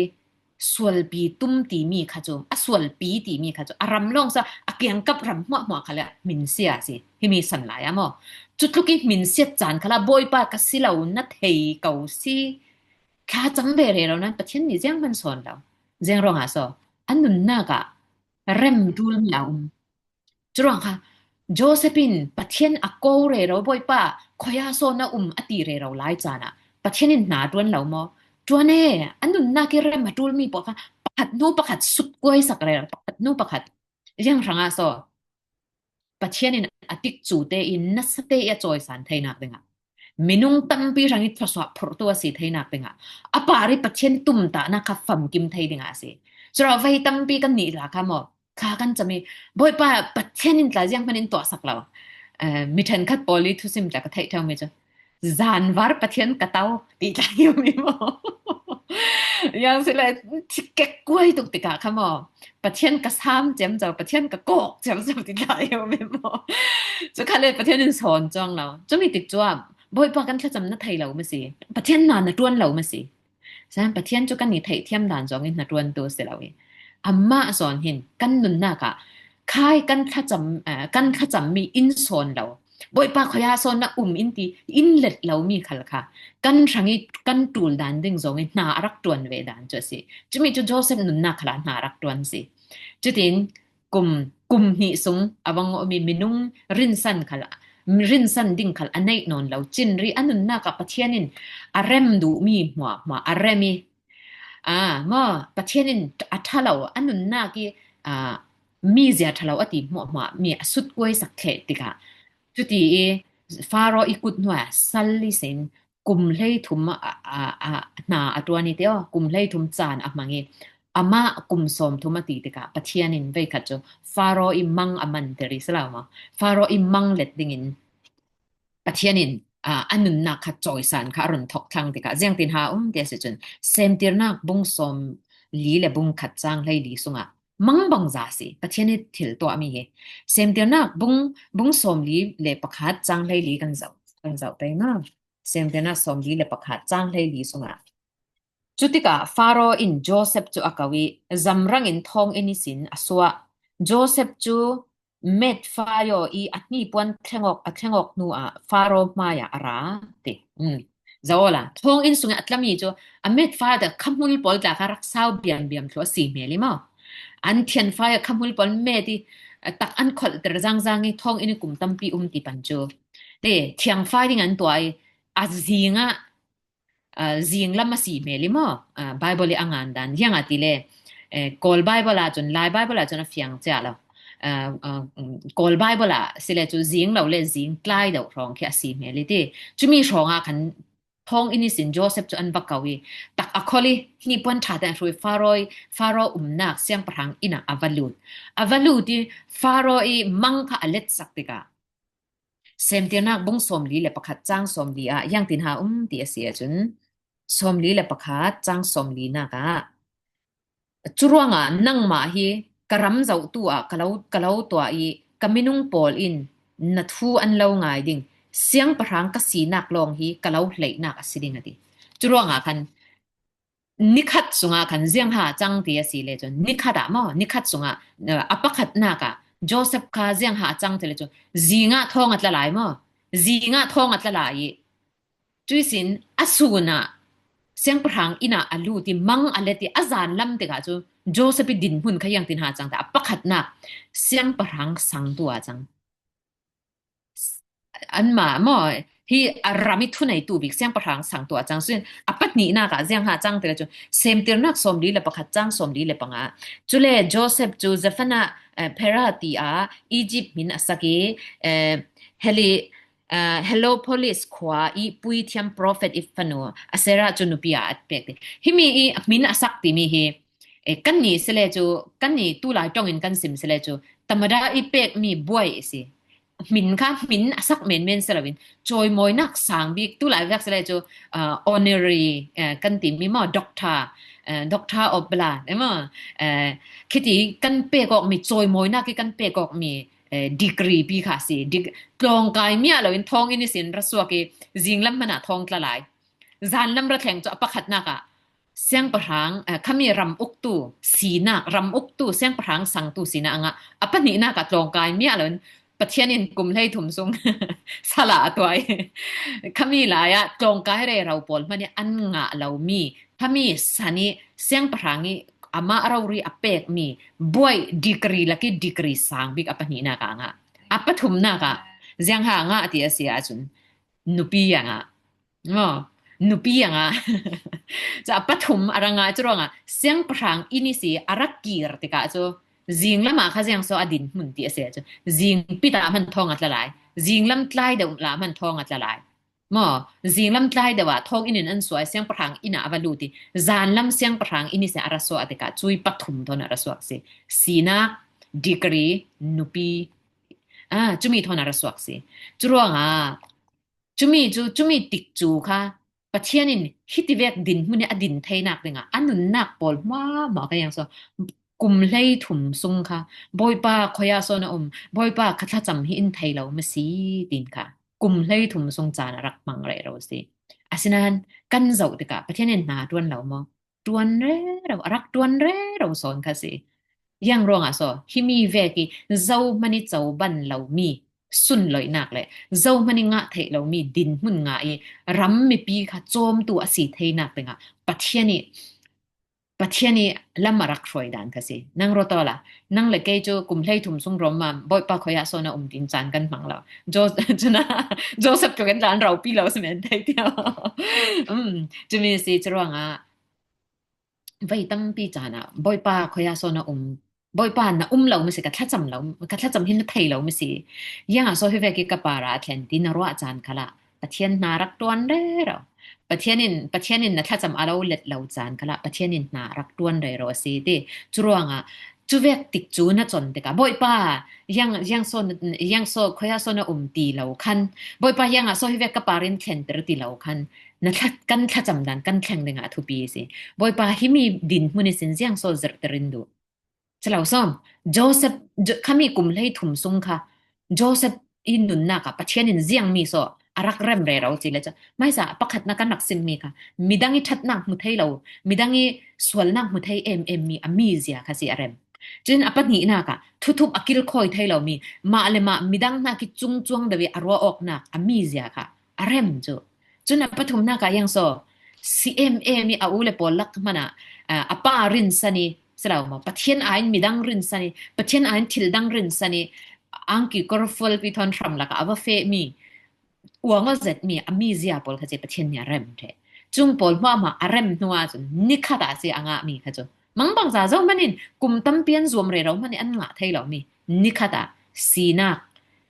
สวลปีตุ้มตีมีค่ะจูสวลปีตีมีค่ะจูรำลงซะเกียงกับรำหัวค่ะแหละมินเสียสิที่มีสันหลายอ่ะมั้งจุดทุกิมินเสียจานค่ะละบอยปากสิเรานัดเฮเก่าสิข้าจังเบเรเรานั้นประเทศนี้เสียงมันสอนเราเสียงร้องหาซออันนั้นน่ะกะเริ่มดูลแล้วจรวงค่ะโจเซปินประเทศอโกเรเราบ่อยป้าขอยาโซนะอติเรเราหลายจานะประเทศนี้หนาดวนแล้วมั้งจวนเน่อันนั้นน่ากิเริ่มมาดูลมีปะค่ะปัดนูปะขัดสุดกวยสักอะไรปัดนูปะขัดยังรังอาโซประเทศนี้อติกจูเตอินนัสเตยจอยสันไทยนักเป็นอ่ะมินุงตั้มปีรังอิทศวรรษพอตัวสิไทยนักเป็นอ่ะอปาริประเทศตุ่มตานะคับฟัมกิมไทยดึงอ่ะสิจราไว้ตั้มปีกันนี่ล่ะค่ะมั้งข้ากันจะมีบ่อยป้าประเทศนี้หลายอย่างมันอินตัวสักแล้วมีทันคัด politism จากไทยเท่ามั้ยจ๊ะจานวาร์ประเทศกะเตาตีใจอยู่มีมั้งยังสิเลยที่เก็กกล้วยตุกติกะค่ะมั้งประเทศกะซ้ำเจมเจ้าประเทศกะกอกเจมเจ้าตีใจอยู่มีมั้งจะคันเลยประเทศนึงสอนจังแล้วจะมีติดจั่วบ่อยป้ากันถ้าจำนะไทยแล้วมั้ยสิประเทศนั้นน่ะตวนแล้วมั้ยสิฉะนั้นประเทศจุกันนี่ไทยเทียมด่านจองอินน่ะตวนตัวสิแล้วอาม่าสอนเห็นกันนุนน่ะกะคายกันถ้าจำมีอินสอนเราบ่อยปากขอยาสอนนะอินติอินเล็ดเรามีคัลค่ะกันรังอีกันตูลดานดึงจงน่ารักตวนเวดานจังสิจะมีจุโจเซฟนุนน่ะคลาน่ารักตวนสิจุดินกุมนี่สงอวังมีมินุงรินซันคลารินซันดิ่งคัลอันไหนนอนเราจินรีอันนุนน่ะกะปะเทียนินอาเรมดูมีหัวอาเรมีมาประเทศนี้อัฐเราอันนั้นน่ะกี่มีเสียทเราอติหมอมีสุดกวยสักเขตติกะจุดที่ฟาโรอีกุดหน่วยสัลลิสินกุมเลยทุมนาตัวนี้เดียวกุมเลยทุมจานมังเงอามากุมสมทุมติติกะประเทศนี้ไว้คัดจูฟาโรอีมังมันเตริสลาวมาฟาโรอีมังเล็ดดิ่งประเทศนี้อันนั้นนักขัดจอยสันค่ะรุนทอกทางติกะเจียงตินหาเดี๋ยวสิจนเซมติร์นักบุ้งสมลีและบุ้งขัดจางเลยลีสุงะมังบังซาสิประเทศนี้ถิลตัวมีเฮเซมติร์นักบุ้งสมลีและประคัดจางเลยลีกันเจ้าไปนะเซมติร์นักสมลีและประคัดจางเลยลีสุงะจุติกะฟาโรอินโจเซฟจูอากาวีซัมรังอินทองอินิสินอสวะโจเซฟจูเม็ดฟายอีอันนี้ปวนแทงออกนัวฟาโรมายาอาราติจะว่าล่ะทองอินสุงอัตลามีจูเม็ดฟาเดคำมุลปอลจากรักษาเบียมตัวสีเมลิมาอันเทียนฟายคำมุลปอลเมดิตักอันขดแต่จังทองอินกุมตั้มปีติปันจูเดเทียงฟายดิ่งอันตัวอาziงละมาสีเมลิมาไบเบิลอังอันดันยังอติเลกอลไบเบิลจนไลไบเบิลจนเฟียงเจ้าแล้ว กอลไบเบิลอ่ะสิเลจูจิงเราเลจิงใกล้ดอกรองแค่สิเมลิติจุมีชองคันทองอินิสินโจเซฟจูอันบักกาวีตักอคอลีนี่ปวนถาแต่รวยฟาโรนักเสียงปรังอินะอวาลูดิฟาโรอีมังคะอเลตสักติกาเซมเตียนักบุงสมลีเลปะขัดจ้างสมลีอ่ะยังตินหาตีเสียจุนสมลีเลปะขัดจ้างสมลีนักอ่ะจุรวงอ่ะนั่งมาฮีกระรำเจ้าตัวกะเลาตัวอีกะมินุงปอลอินนัดฟูอันเลาง่ายดิ่งเสียงปรังกะสีนักลองฮีกะเลาไหลนักสิดิ่งอ่ะดิจุรวงอ่ะคันนิคัดสุงอ่ะคันเสียงหาจังตีสิเลยจนนิคัดอ่ะมั้งนิคัดสุงอ่ะอปะขัดนักอ่ะโจเซฟคาเสียงหาจังเทเลจนจีงะทองอัตละหลายมั้งจีงะทองอัตละหลายจุยสินอสูนะเสียงปรังอินะอลูติมังอเลติอาจารย์ลำติกะจูโจเซฟดินหุ่นขยังตินหาจังแต่อปะขัดนักเสียงปรังสังตัวจังอันมามั้งฮีอารามิทุนไอตูบิกเสียงปรังสังตัวจังซึ่งอปัตนี้นักเสียงหาจังเทเลจนเซมเตอร์นักสมดีเลปะขัดจังสมดีเลปะงะจุเลโจเซฟนะPerati Egypt min asake hello police kwa I puitiam prophet ifano asera junupia atpekte himi I min asakti mi he kanni selejo kanni tulai tongin kan sim selejo tamada ipek mi boy si min asak men selawin joy moi nak sang bik tulai vak selejo honorary kan ti mi ma doctor of blood คิดกันเปกอกมีจอยมอยนักกันเปกอกมีดีกรีปีค่ะสิกลองกายเมียเราเป็นทองอินิสินรัสวกจิงลำมันทองกละลายจานลำระแข่งจะประคัดนักเสียงปรังขมีรำอุกตูสีนักรำอุกตูเสียงปรังสังตูสีนักอปนี้นักกลองกายเมียเราประเทศนินกุมให้ถุมซุงสละตัวขมีหลายกลองกายเราปนมันอันงะเรามีถ้ามีสันนี้เสียงปรังอามาเรารีอเปกมีบ่อยดีกรีละกิดีกรีสังบิกอปนี้นักอปถุมนักเสียงหางะที่เสียจุนนุปียังนุปียังจะอปถุมอะไรงะจุรองเสียงปรังอินิสีอารักกีร์ติกาจูจิงละมาค่ะเสียงโซอดินมุนที่เสียจุจิงปิตามันทองอัตละลายจิงลำใต้เดวละมันทองอัตละลายจิงลำใต้เดว่าทองอินินอันสวยเสียงปรังอินะอวาลูติจานลำเสียงปรังอินิเสอารัสโซอติกาจุยปฐุมทอนอารัสวกสิสีนักดีกรีนุปีจุมีทอนอารัสวกสิจุรวงจุมีติกจูค่ะปะเทียนินฮิติเวกดินมุนอดินไทยนักเลยอันนุนนักปอลว่าหมอกันยังโซกุมไลถุมซุงค่ะบอยป้าขยาโซนะบอยป้าคัทจำหินไทยเรามาสีดินค่ะกุมไลถุมซุงจานรักมังไรเราสิอาสินันกันเจ้าติกะประเทศนี้นาดวนเรามอดวนเร่เรารักดวนเร่เราสอนค่ะสิยังรองโซฮิมีเวกิเจ้ามันนี่เจ้าบันเรามีสุนลอยนักเลยเจ้ามันนี่งะไทยเรามีดินมุนงะรำมีปีค่ะโจมตัวสีไทยนักเลยค่ะประเทศนี้ลำมารักรวยดานค่ะสินั่งรถต่อละนั่งเลยแกจูกุมไลถุมซุงรมาบ่อยปาขยะโซนะดินจานกันมังเราโจสับกันจานเราปีเราสมัยไทยเดียวจะมีสิจรวงไว้ตั้งปีจานะบ่อยปาขยะโซนะบ่อยปานะเราไม่สิกัดทัดจำเรากัดทัดจำหินไทยเราไม่สิยังโซฮิเวกิกะปาราแทนดินรัวจานค่ะละประเทศนารักดวนเร่เราประเทศนินนะถ้าจำเราเล็ดเราจานค่ะละประเทศนินนารักดวนเร่เราสิเดจรวงจูเวกติกจูนะจนเด็กบ่อยป้ายังโซขยะโซนะตีเราคันบ่อยป้ายังโซฮิเวกกะปารินแข่งตรตีเราคันนะกันถ้าจำดันกันแข่งเด็กทุปีสิบ่อยป้าฮิมีดินมุนิสินยังโซจตรินดูฉลาซ้อมโจเซฟขามีกุมไลถุมซุงค่ะโจเซฟอินนุนนักประเทศนินยังมีโซอารักเริ่มเร่เราสิเลยจ้ะไม่สะประคัดนักนักสินมีค่ะมีดังอีทัดนักมุทัยเรามีดังอีส่วนนักมุทัยมีอมีเสียค่ะสิอาเรมจึงอปัตนี้นักทุบอกิลคอยไทยเรามาเลมามีดังนักจุงเดวิอรัวออกนักอมีเสียค่ะอาเรมจ้ะจึงอปัตุมนักยังโซ CMA มีอาอุเลปอลักมันอปารินสันีสลาวมาประเทศไอ้มีดังรินสันีประเทศไอ้ทิลดังรินสันีอังกิกรฟลพิทอนทรัมลักอวเฟมีวังว่าจะมีอมีเสียปอลเขาจะประเทศเนี่ยเรมเทจุงปอลมาอารมนัวจนนิคาตาเสียอ่างมีเขาจะมังบางจ่าเจ้ามันนี่กุมตั้มเปียนรวมเรื่องมันนี่อันงะไทยเรามี nikata sinak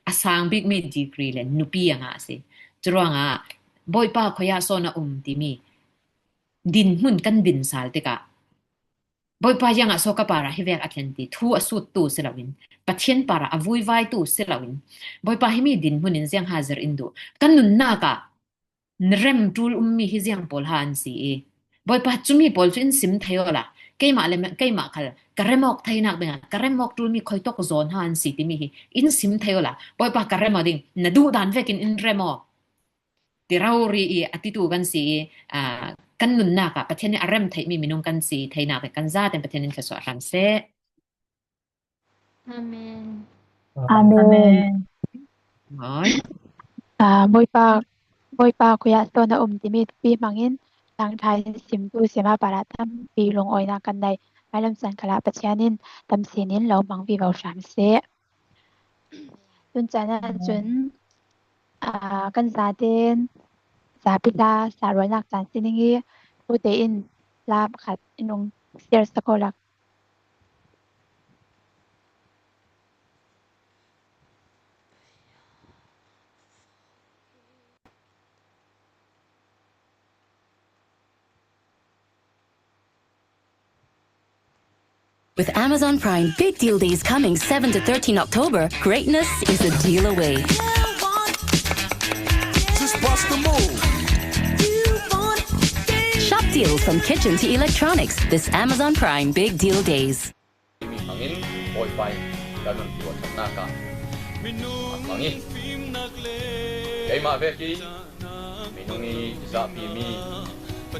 asang big me degree le nupi anga se chruanga boipa khoya sona timi din mun kan bin sal te ka boipa yanga soka para hivek atlanti thu asut tu selawin pathian para avui vai tu selawin boipa himi din munin siang hazar indo kanun na ka nrem tul ummi hi siang pol han si boipa chumi pol chin sim thayola keima le keima khal karemok thainak benga karemok tul mi khoitok zon han si ti mi hi in sim thayola boipa karemo ding nadu dan vekin in remo tirauri atitu kan si kan nun na ka pathian ni arem thai mi minung kan si thaina ka kan za ten pathian in ka so ram se Amen. Amen. Hoy. Boipa kuya sona timi pi mangin tang thai sim tu sema para tam pi long oina kan dai malam san kala pathianin tam sinin lo mang vi vào ram se tun chana chun kan za den za pila sa roinak chan siningi protein lab khat inung ser sakolak With Amazon Prime Big Deal Days coming 7 to 13 October, greatness is a deal away. Just bust the move. Shop deals from kitchen to electronics this Amazon Prime Big Deal Days. Angin, Wi-Fi, ganun tuwa sa naka. Angin, kay maveki, minungi zapi mi,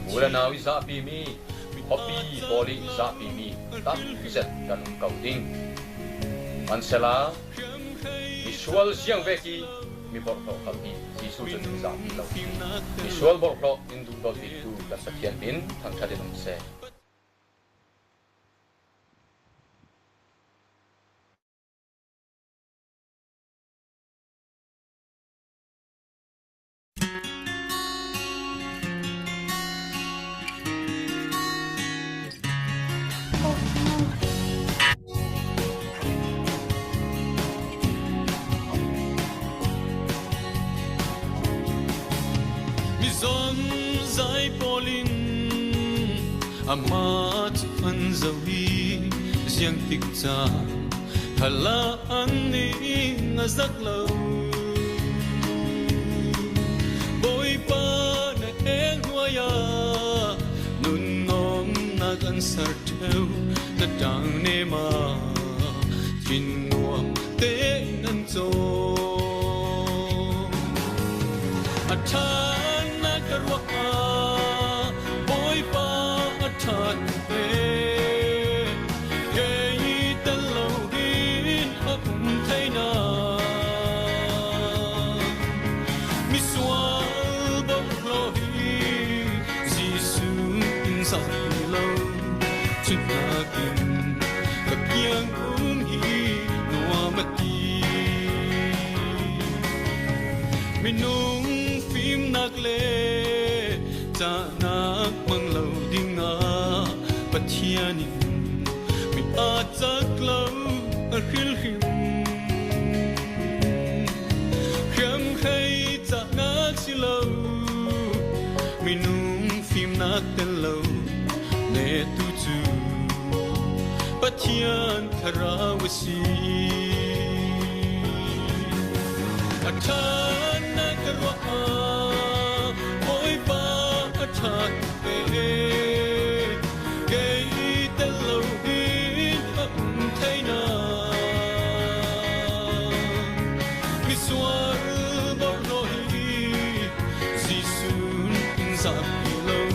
mula nawi zapi mi, hopi boli zapi mi, tak iset ganun kauding. Mansela, visual siyang veki, mi borto kalti, sisu jun zapi lau. Visual borto indu dol itu dan sekian bin, tang cari nungse. Amat anzawi siyang tikta halaan ni ngazaklo boy pa na engwaya nunnom nagansartew na dang nema kinwam te nanzo atan nagarwa boy pa atan pe kay talawin akong tayna miswal bakrohi zisun insang ilaw tunakin kagyang umhi nuamati minung phim nakle tanak manglaw dinga pathianin mi atsaklaw akhilhim kham khay tanak silaw minung phim nakalaw ne tutu pathian karawasi atan nakarwa boy pa atan pe kay talawin ang tayna miswal barrohi zisun insang ilaw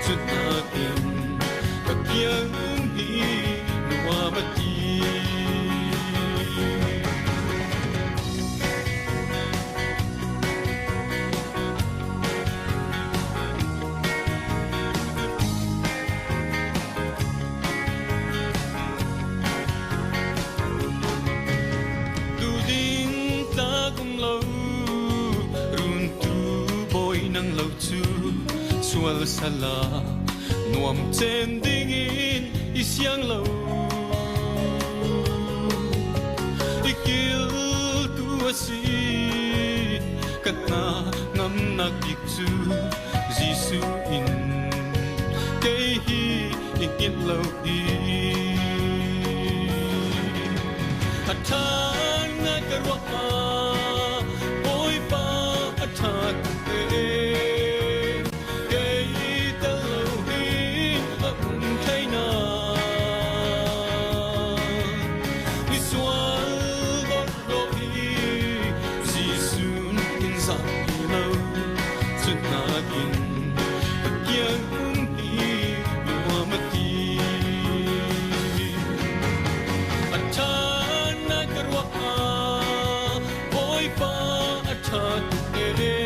tunakin kagyang umhi nuamati sual sala nuam chen dingin isyang lo si katna ngam nakik chu jisu in ke hi ikit lo hi athan na karwa boy pa athan ke ta lo hi apun thaina iswal bot lo hi jisu in sa lo tunakin yang umpi luamati atana karwa boy pa athat ere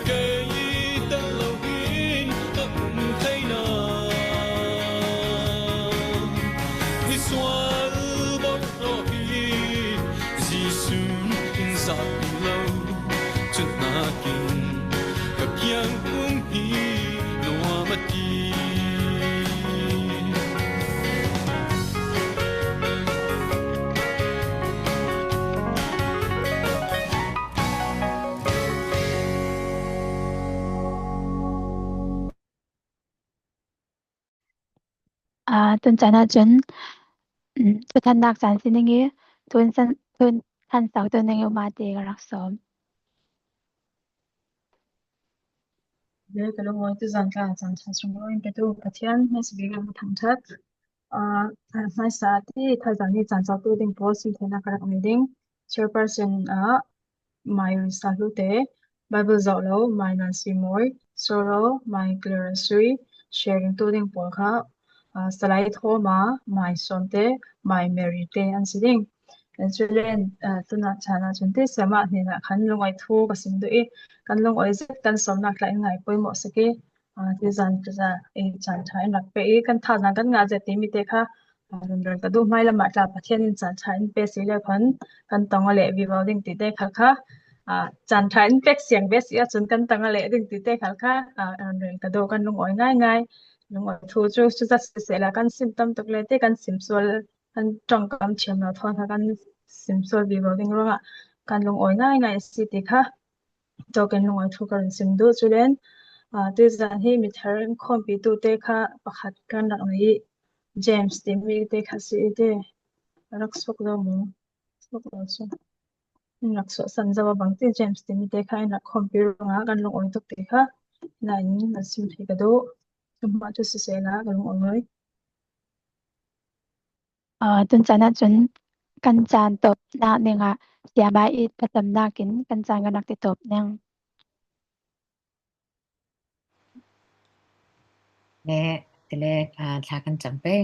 kay dalawin apun thaina iswal bot lo hi jisun in sa lo tunakin yang umpi luamati tun chana chun tu than nak san siningi tun than sau tu ningi ma te ga rak som le kalong oi tu zan ka chan chan sung oi pe tu pathian mes biga thang that mai sa ti thal ni chan cha tu ding po si thena karak meeting chairperson mai sa lu te bible zo lo mai nan si moi soro mai clear sui sharing tu ding po kha salai thoma mai sonte mai mary te an siding Australian tuna chana chunte sama hina khan longoi thu ka simdu e kan longoi zet kan somna klai ngai poimo sake ti zan ta e chan thai nak pe e kan tha na kan nga je ti mi te kha ron ka du mai lama tla pathian in chan thai in pe sile khan kan tongale vi voting ti te kha chan thai in pek siang bes ya chun kan tangale ding ti te kha ron ka do kan longoi ngai ngai longoi thu chu cha se la kan symptom tok le te kan simsol kan tong kam chem na thon kan simsol vi voting ronga kan longoi ngai ngai si ti kha token longoi thu kan simdu chulen tu zan hi mi tharin khompi tu te kha pakhat kan rak ni James te mi te kha si te rak sok lo mu sok lo so rak so san jawa bang te James te mi te kha na khompi ronga kan longoi tok te kha na ni na sim thi ka do ma chu se se la kan longoi tun chana chun kan chan top na ninga siama i patam na kin kan chan ga nak te top nang le tele tha kan champe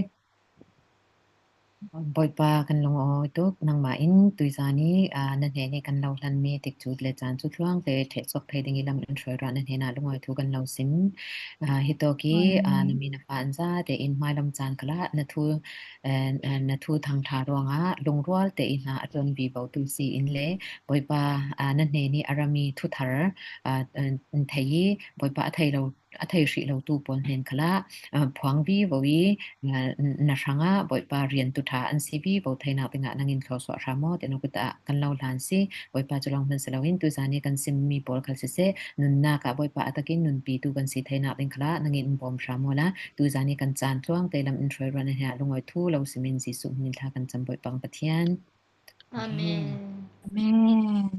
boy pa kan long oi tu nang ma in tuizani nan he ni kan lo hlan mi tik chu le chan chu thwang te the sok thai ding lam in throi ran he na lungoi thu kan lo sim hitoki nami na fan za te in mai lam chan kala na thu thang tha ronga lungrwal te in na aton bi bo tu si in le boy pa nan he ni arami thu thar thai boy pa thai lo athai ri lo tu pon hen khala phwang bi bowi na ranga boy pa rian tu tha an si bi bo thaina pinga nangin thlo so ramo te no kuta kan lo lan si boy pa cholong man selawin tu zani kan sim mi pol khal se nun na ka boy pa atakin nun pi tu kan si thaina pin khala nangin bom ramo la tu zani kan chan thwang te lam in throi ran ha lungoi thu lo simin si su min tha kan cham boy pang pathian Amen. Amen